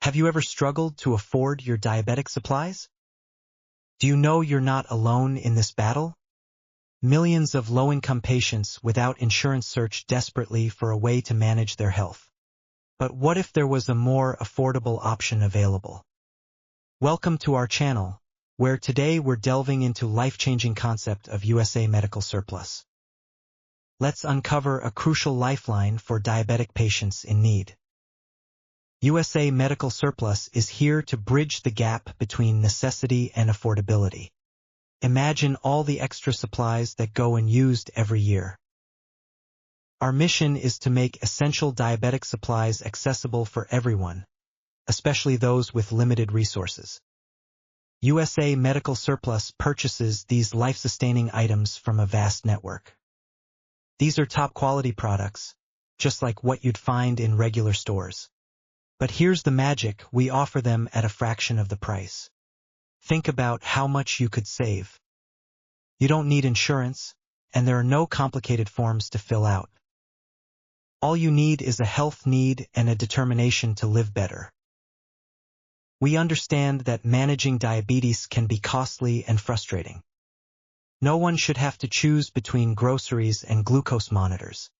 Have you ever struggled to afford your diabetic supplies? Do you know you're not alone in this battle? Millions of low-income patients without insurance search desperately for a way to manage their health. But what if there was a more affordable option available? Welcome to our channel, where today we're delving into life-changing concept of USA Medical Surplus. Let's uncover a crucial lifeline for diabetic patients in need. USA Medical Surplus is here to bridge the gap between necessity and affordability. Imagine all the extra supplies that go unused every year. Our mission is to make essential diabetic supplies accessible for everyone, especially those with limited resources. USA Medical Surplus purchases these life-sustaining items from a vast network. These are top-quality products, just like what you'd find in regular stores. But here's the magic: we offer them at a fraction of the price. Think about how much you could save. You don't need insurance, and there are no complicated forms to fill out. All you need is a health need and a determination to live better. We understand that managing diabetes can be costly and frustrating. No one should have to choose between groceries and glucose monitors.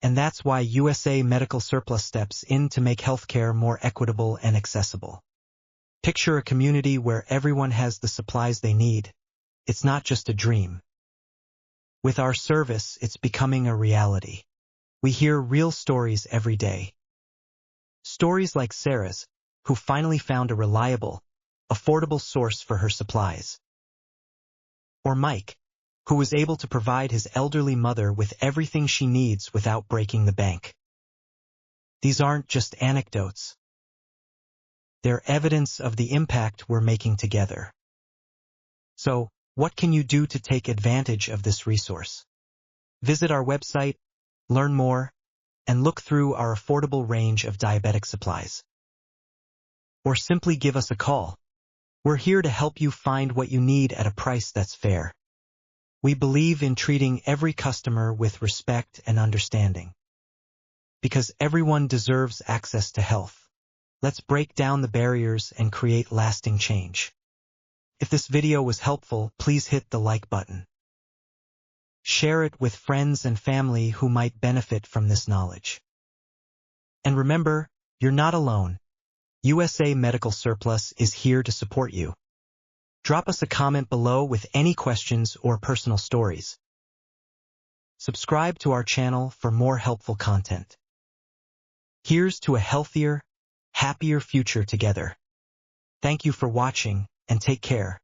And that's why USA Medical Surplus steps in to make healthcare more equitable and accessible. Picture a community where everyone has the supplies they need. It's not just a dream. With our service, it's becoming a reality. We hear real stories every day. Stories like Sarah's, who finally found a reliable, affordable source for her supplies. Or Mike, who was able to provide his elderly mother with everything she needs without breaking the bank. These aren't just anecdotes. They're evidence of the impact we're making together. So, what can you do to take advantage of this resource? Visit our website, learn more, and look through our affordable range of diabetic supplies. Or simply give us a call. We're here to help you find what you need at a price that's fair. We believe in treating every customer with respect and understanding. Because everyone deserves access to health. Let's break down the barriers and create lasting change. If this video was helpful, please hit the like button. Share it with friends and family who might benefit from this knowledge. And remember, you're not alone. USA Medical Surplus is here to support you. Drop us a comment below with any questions or personal stories. Subscribe to our channel for more helpful content. Here's to a healthier, happier future together. Thank you for watching, and take care.